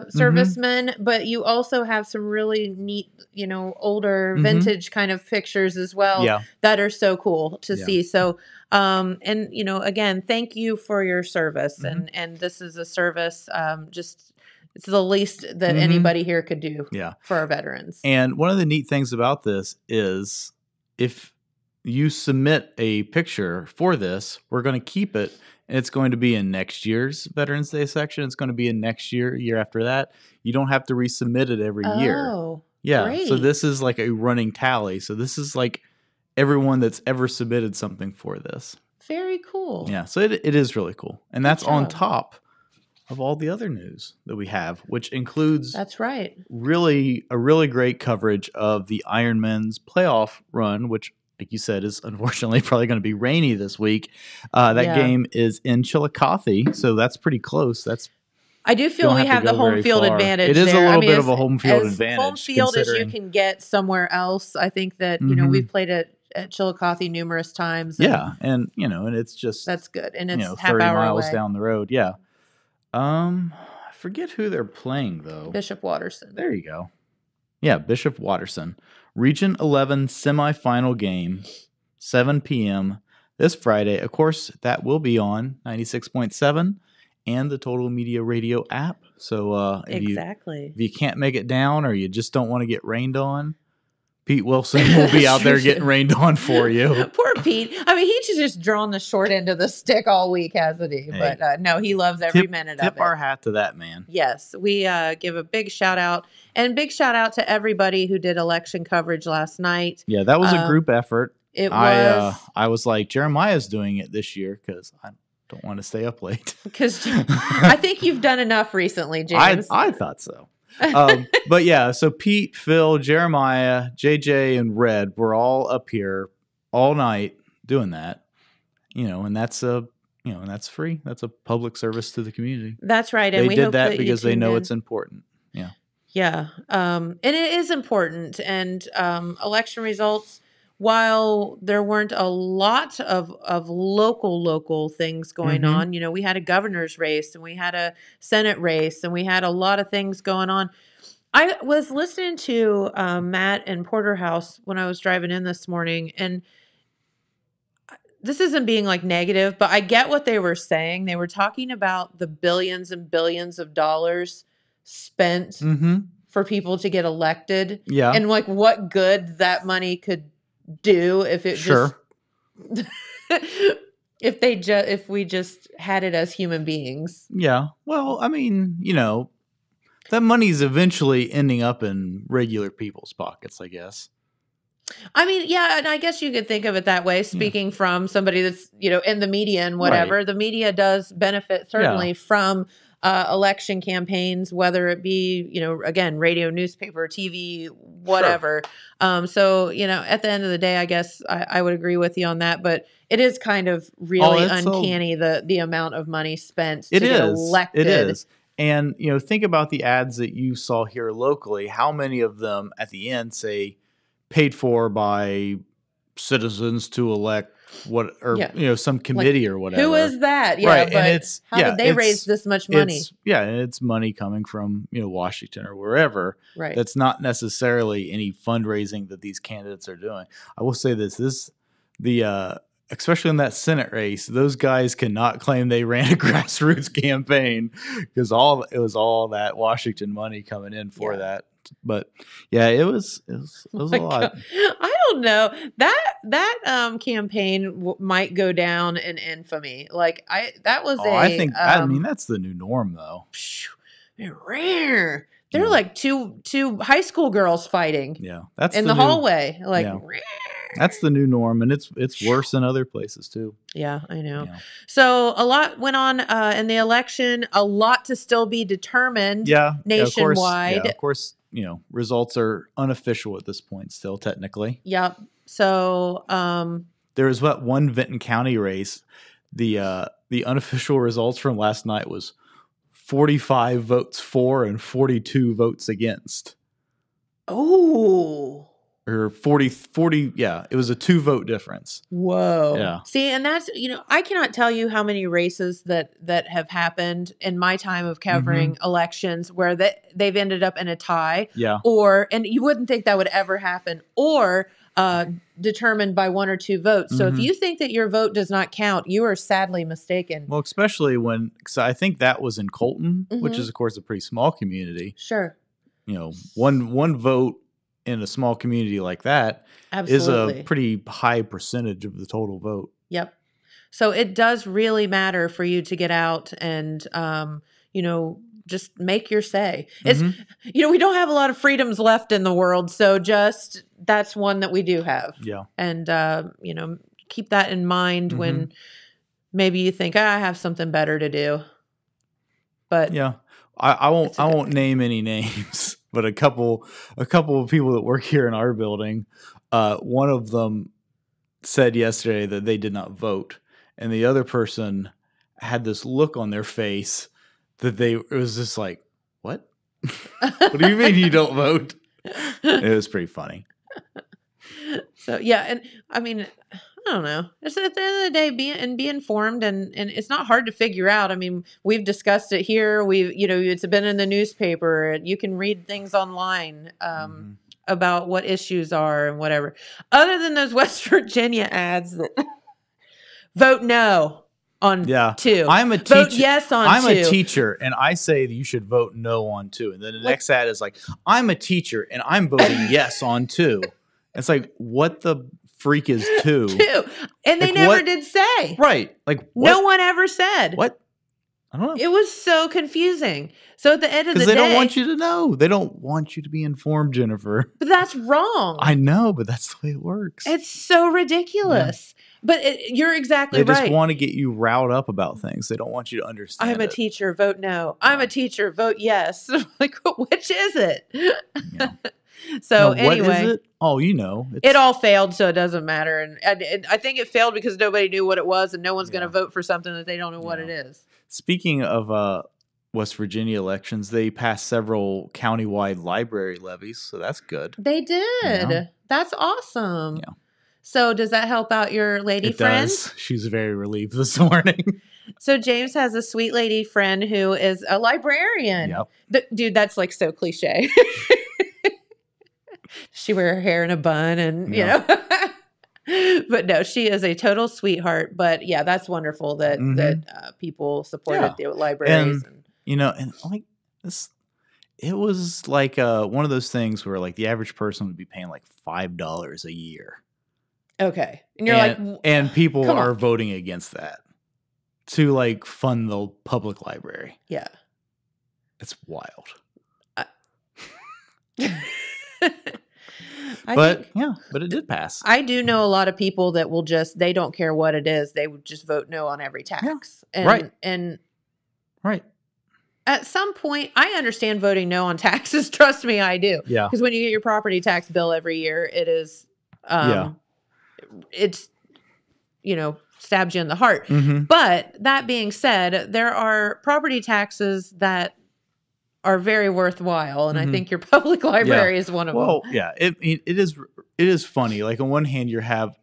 servicemen, but you also have some really neat, older vintage kind of pictures as well that are so cool to see. So, again, thank you for your service. And this is a service, it's the least that anybody here could do for our veterans. And one of the neat things about this is if you submit a picture for this, we're going to keep it. And it's going to be in next year's Veterans Day section. It's going to be in next year after that. You don't have to resubmit it every year. Oh, yeah. Great. So this is like a running tally. So this is like everyone that's ever submitted something for this. Very cool. Yeah. So it is really cool. And that's on top of all the other news that we have, which includes a really great coverage of the Ironmen's playoff run, which, like you said, is unfortunately probably going to be rainy this week. That game is in Chillicothe, so that's pretty close. I do feel we have the home field advantage. It is a little bit of a home field advantage. Home field as you can get somewhere else. I think that we've played it at Chillicothe numerous times. And and it's just that's good, and it's half 30 hour miles away. down the road. Yeah. I forget who they're playing though. Bishop Watterson. There you go. Yeah, Bishop Watterson. Region 11 semifinal game, 7 p.m. this Friday. Of course, that will be on 96.7 and the Total Media Radio app. So if you can't make it down or you just don't want to get rained on, Pete Wilson will be out there getting rained on for you. Poor Pete. I mean, he's just drawn the short end of the stick all week, hasn't he? Hey, but no, he loves every minute of it. Tip our hat to that man. Yes, we give a big shout out to everybody who did election coverage last night. Yeah, that was a group effort. It was. I was like, Jeremiah's doing it this year because I don't want to stay up late. Because I think you've done enough recently, James. I thought so. But yeah, so Pete, Phil, Jeremiah, JJ, and Red were all up here all night doing that. And that's that's free. That's a public service to the community. That's right. And they we did hope that because they know it's important. Yeah. Yeah. And it is important. And election results, while there weren't a lot of local things going on, we had a governor's race and we had a Senate race and we had a lot of things going on. I was listening to Matt and Porterhouse when I was driving in this morning, and this isn't being like negative, but I get what they were saying. They were talking about the billions and billions of dollars spent for people to get elected. Yeah. And like what good that money could do if it just if we just had it as human beings. Yeah. Well, I mean, that money's eventually ending up in regular people's pockets, I guess. I mean, yeah, and I guess you could think of it that way, speaking from somebody that's, in the media and whatever. Right. The media does benefit certainly from election campaigns, whether it be, again, radio, newspaper, TV, whatever. Sure. So, at the end of the day, I guess I would agree with you on that. But it is kind of really uncanny, the amount of money spent to get elected. It is. And, think about the ads that you saw here locally. How many of them at the end say paid for by citizens to elect some committee or whatever. Who is that? Yeah, right. But and how did they raise this much money? And it's money coming from Washington or wherever. Right. That's not necessarily any fundraising that these candidates are doing. I will say this especially in that Senate race, those guys cannot claim they ran a grassroots campaign because it was all that Washington money coming in for that. But yeah, it was a lot. I don't know that campaign might go down in infamy. Like I think that's the new norm though. Rare. They're like two high school girls fighting. Yeah, that's in the hallway. Like that's the new norm, and it's worse in other places too. Yeah, I know. Yeah. So a lot went on in the election. A lot to still be determined. Nationwide. Of course. Results are unofficial at this point still, technically. Yep. So there was one Vinton County race. The unofficial results from last night was 45 votes for and 42 votes against. Oh. Or 40, yeah, it was a 2-vote difference. Whoa. Yeah. See, and that's, I cannot tell you how many races that have happened in my time of covering elections where they've ended up in a tie. Yeah. And you wouldn't think that would ever happen, or determined by 1 or 2 votes. So if you think that your vote does not count, you are sadly mistaken. Well, especially because I think that was in Colton, which is, of course, a pretty small community. Sure. One vote in a small community like that is a pretty high percentage of the total vote. Yep. So it does really matter for you to get out and, just make your say. It's, we don't have a lot of freedoms left in the world. So that's one that we do have. Yeah. And, keep that in mind when maybe you think, I have something better to do. But yeah, I won't name any names. But a couple of people that work here in our building, one of them said yesterday that they did not vote, and the other person had this look on their face that it was just like, what? What do you mean you don't vote? It was pretty funny. So yeah, and I mean, I don't know. It's at the end of the day, be informed, and it's not hard to figure out. I mean, we've discussed it here. It's been in the newspaper. You can read things online about what issues are and whatever. Other than those West Virginia ads that vote no on 2. I'm a teacher. Vote yes on 2. I'm a teacher, and I say that you should vote no on 2. And then the next ad is like, I'm a teacher, and I'm voting yes on 2. It's like, what the freak is 2? 2. And they never did say. Right. Like, what? No one ever said. What? I don't know. It was so confusing. So at the end of the day. Because they don't want you to know. They don't want you to be informed, Jennifer. But that's wrong. I know, but that's the way it works. It's so ridiculous. Yeah. But you're exactly right. They just want to get you riled up about things. They don't want you to understand I'm a teacher, vote no. I'm a teacher, vote yes. Like, which is it? Yeah. So anyway. What is it? Oh, it all failed, so it doesn't matter. And I think it failed because nobody knew what it was, and no one's going to vote for something that they don't know what it is. Speaking of West Virginia elections, they passed several countywide library levies, so that's good. They did. Yeah. That's awesome. Yeah. So does that help out your lady friend? It does. She's very relieved this morning. So James has a sweet lady friend who is a librarian. Yep. Dude, that's like so cliche. She wear her hair in a bun and, you know. But no, she is a total sweetheart. But yeah, that's wonderful that people supported the libraries. And like this, it was like one of those things where like the average person would be paying like $5 a year. Okay. And you're like, and people are voting against that to like fund the public library. Yeah. It's wild. But it did pass. I do know a lot of people that will they don't care what it is. They would just vote no on every tax. Yeah. Right. And right. At some point, I understand voting no on taxes. Trust me, I do. Yeah. Because when you get your property tax bill every year, it is, it's, stabs you in the heart. Mm-hmm. But that being said, there are property taxes that are very worthwhile, and I think your public library is one of them. Well, yeah, it is funny. Like on one hand, you have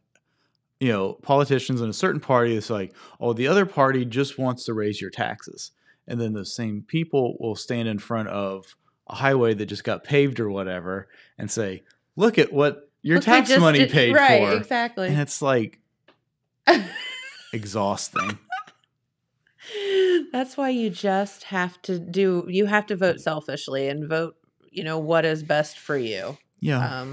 politicians in a certain party that's like, oh, the other party just wants to raise your taxes, and then those same people will stand in front of a highway that just got paved or whatever and say, look at what your tax money paid for. Right, exactly. And it's like exhausting. That's why you just have to vote selfishly and vote, what is best for you. Yeah.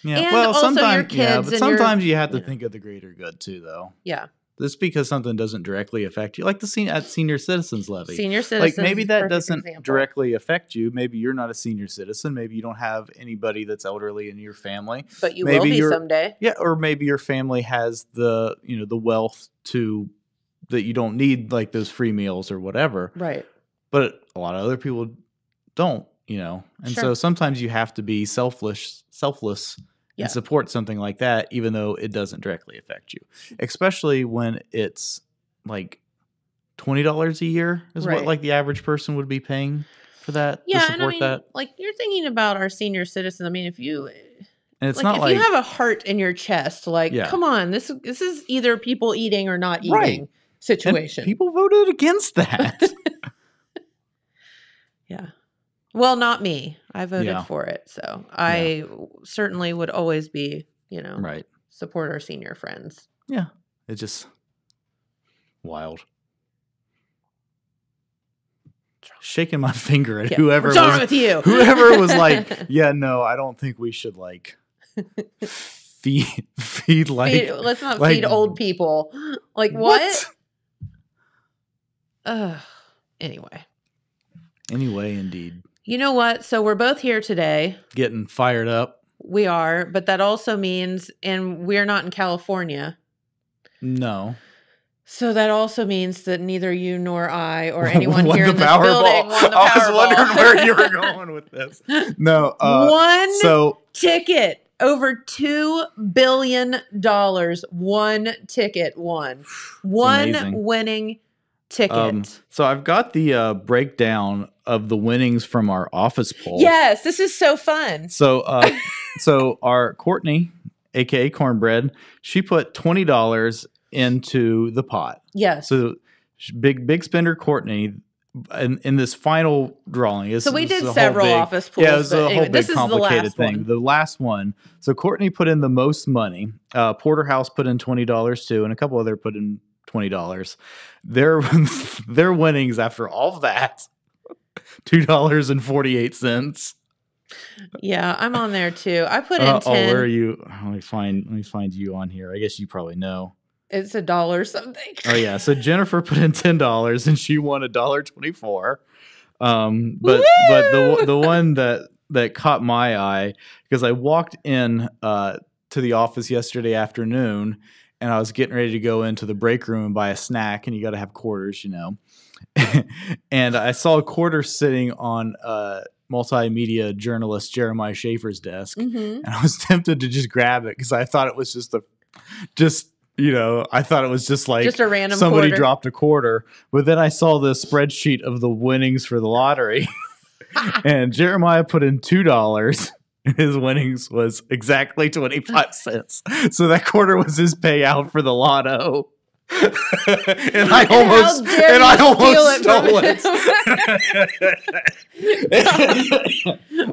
Yeah. And well, sometimes, your kids but sometimes you have to think of the greater good too, though. Yeah. Just because something doesn't directly affect you, like the senior citizens levy. Senior citizens, like maybe that doesn't directly affect you. Maybe you're not a senior citizen. Maybe you don't have anybody that's elderly in your family. But you will be someday. Yeah, or maybe your family has the the wealth that you don't need like those free meals or whatever. Right. But a lot of other people don't, and so sometimes you have to be selfless and support something like that, even though it doesn't directly affect you, especially when it's like $20 a year is what like the average person would be paying for that. Yeah. To support that. Like you're thinking about our senior citizens. I mean, if you, and it's not like you have a heart in your chest, like, come on, this is either people eating or not eating situation. And people voted against that. Yeah. Well, not me. I voted for it. So I certainly would always be, support our senior friends. Yeah. It's just wild. Shaking my finger at whoever What's wrong with you? Whoever was like, yeah, no, I don't think we should like feed like let's not feed old people. Like what? Anyway, indeed. You know what? So we're both here today. Getting fired up. We are, but that also means, and we're not in California. No. So that also means that neither you nor I or anyone here in this building won the Powerball. I was wondering where you were going with this. No. One ticket. Over $2 billion. One ticket won. One winning ticket. So I've got the breakdown of the winnings from our office poll. Yes, this is so fun. So, so our Courtney aka Cornbread, she put $20 into the pot. Yes. So big spender Courtney in this final drawing. So we did several office pools. Yeah, it was a anyway, whole big complicated thing. One. The last one. So Courtney put in the most money. Porterhouse put in $20 too, and a couple other put in $20. Their winnings after all of that, $2.48. Yeah, I'm on there too. I put in 10. Oh, where are you? Let me find you on here. I guess you probably know. It's $1 something. Oh yeah. So Jennifer put in $10 and she won $1.24. But the one that caught my eye, because I walked in to the office yesterday afternoon and I was getting ready to go into the break room and buy a snack, and you got to have quarters, and I saw a quarter sitting on multimedia journalist Jeremiah Schaefer's desk, and I was tempted to just grab it because I thought it was I thought it was just like just a random somebody quarter. dropped a quarter. But then I saw the spreadsheet of the winnings for the lottery, and Jeremiah put in $2. His winnings was exactly 25 cents. So that quarter was his payout for the lotto. And I almost stole it.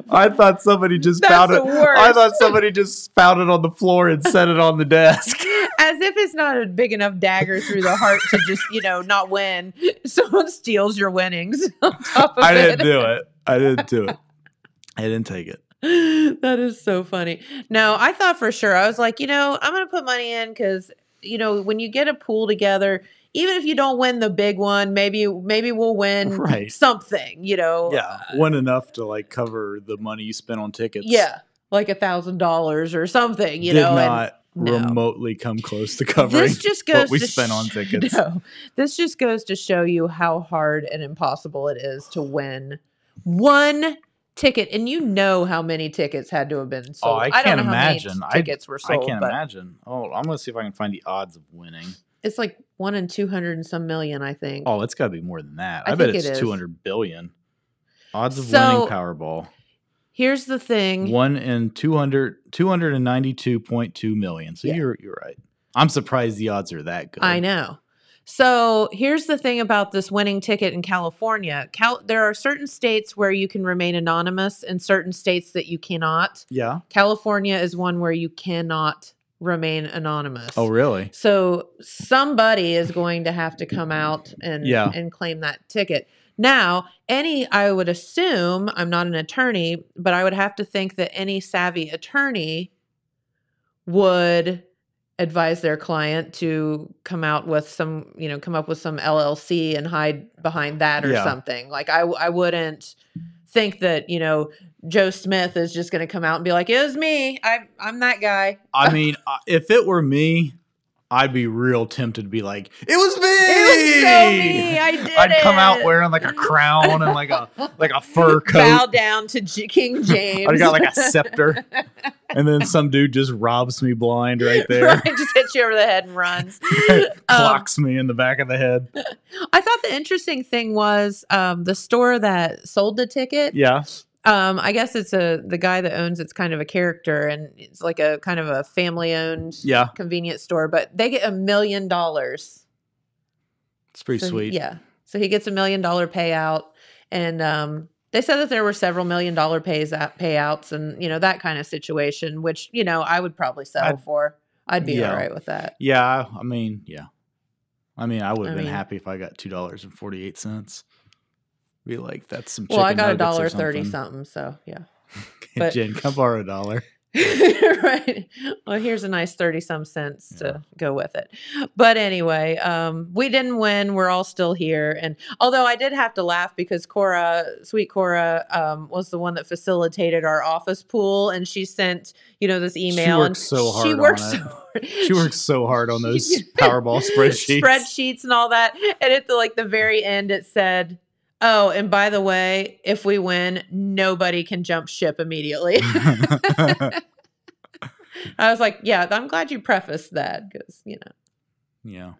I thought somebody just found it. I thought somebody just found it on the floor and set it on the desk. As if it's not a big enough dagger through the heart to just, not win. Someone steals your winnings on top of I didn't do it. I didn't take it. That is so funny. No, I thought for sure. I was like, I'm going to put money in because, when you get a pool together, even if you don't win the big one, maybe we'll win something, Yeah, win enough to cover the money you spent on tickets. Yeah, like $1,000 or something, Did not remotely come close to covering what we spent on tickets. No, this just goes to show you how hard and impossible it is to win one ticket, and how many tickets had to have been sold. Oh, I can't don't know imagine. How many tickets were sold. I can't imagine. Oh, I'm gonna see if I can find the odds of winning. It's like 1 in 200 and some million, I think. Oh, it's got to be more than that. I bet it's 200 billion. Odds of winning Powerball. Here's the thing: 1 in 292.2 million. So you're right. I'm surprised the odds are that good. I know. So here's the thing about this winning ticket in California. There are certain states where you can remain anonymous and certain states that you cannot. Yeah. California is one where you cannot remain anonymous. Oh, really? So somebody is going to have to come out and claim that ticket. Now, I would assume, I'm not an attorney, but I would have to think that any savvy attorney would advise their client to come up with some LLC and hide behind that or something. Like I wouldn't think that, Joe Smith is just going to come out and be like, it was me. I'm that guy. I mean, if it were me, I'd be real tempted to be like, it was me. It was so me. I'd come out wearing like a crown and like a fur coat. Bow down to King James. I got like a scepter. And then some dude just robs me blind right there. Right, just hits you over the head and runs. Clocks me in the back of the head. I thought the interesting thing was the store that sold the ticket. Yeah. I guess it's the guy that owns it's kind of a character, and it's like a kind of a family-owned convenience store, but they get $1 million. It's pretty sweet. Yeah. So he gets $1 million payout, and they said that there were several $1 million payouts and, that kind of situation, which, I would probably settle for. I'd be all right with that. Yeah. I mean, I would have been happy if I got $2.48. Be like, that's some chicken I got $1.30 something, so yeah. But Jen, come borrow $1. Right. Well, here's a nice 30-some cents to go with it. But anyway, we didn't win. We're all still here. And although I did have to laugh because sweet Cora, was the one that facilitated our office pool, and she sent, this email. She works so hard on those Powerball spreadsheets and all that. And at the very end, it said, oh, and by the way, if we win, nobody can jump ship immediately. I was like, yeah, I'm glad you prefaced that because, Yeah.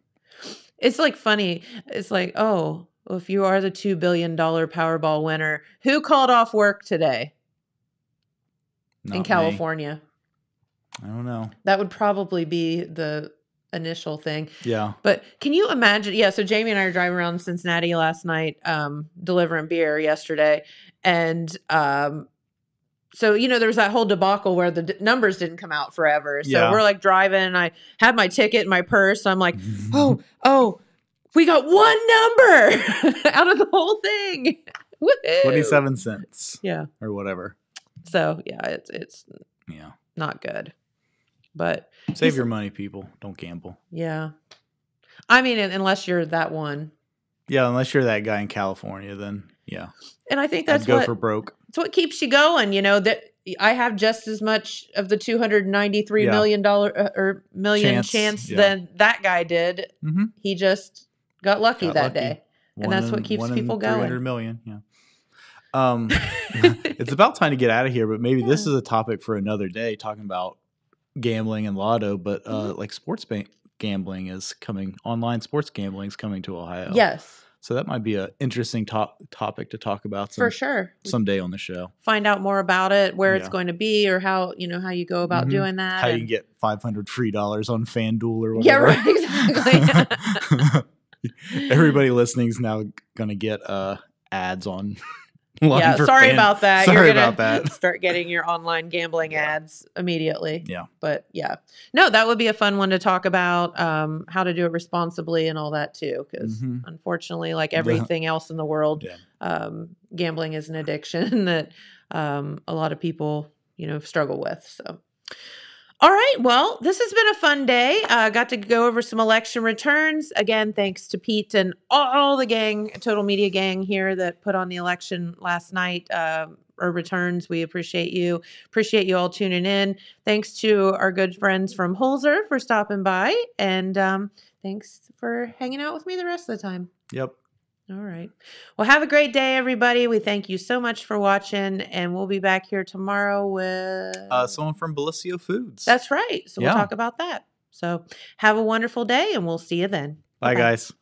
It's funny. It's like, oh, well, if you are the $2 billion Powerball winner, who called off work today in California? I don't know. That would probably be the initial thing. Yeah. But can you imagine? Yeah. So Jamie and I were driving around Cincinnati last night, delivering beer yesterday. And, so, there was that whole debacle where the numbers didn't come out forever. So we're like driving and I had my ticket in my purse. I'm like, oh, we got one number out of the whole thing. Woo-hoo. 27 cents. Yeah. Or whatever. So yeah, it's not good. But save your money, people. Don't gamble. Yeah. I mean, unless you're that one. Yeah, unless you're that guy in California, then yeah. And I think that's go for broke. It's what keeps you going. That I have just as much of the $293 million chance than that guy did. Mm-hmm. He just got lucky that day, and that's what keeps people going. 300 million. Yeah. It's about time to get out of here, but maybe this is a topic for another day, talking about gambling and lotto. But like sports gambling is coming. Online sports gambling is coming to Ohio. Yes. So that might be an interesting topic to talk about for sure someday on the show. Find out more about it, where it's going to be, or how you go about doing that. How you can get $500 free on FanDuel or whatever. Yeah, right. Exactly. Everybody listening is now going to get ads on. Yeah, sorry about that. Sorry about that. Start getting your online gambling ads immediately. Yeah. But yeah. No, that would be a fun one to talk about, how to do it responsibly and all that too. Because unfortunately, like everything else in the world, gambling is an addiction that a lot of people, struggle with. So. All right. Well, this has been a fun day. Got to go over some election returns. Again, thanks to Pete and all the gang, Total Media gang here that put on the election last night, or returns. We appreciate you. Appreciate you all tuning in. Thanks to our good friends from Holzer for stopping by. And thanks for hanging out with me the rest of the time. Yep. All right. Well, have a great day, everybody. We thank you so much for watching, and we'll be back here tomorrow with someone from Bellisio Foods. That's right. So we'll talk about that. So have a wonderful day, and we'll see you then. Bye, guys.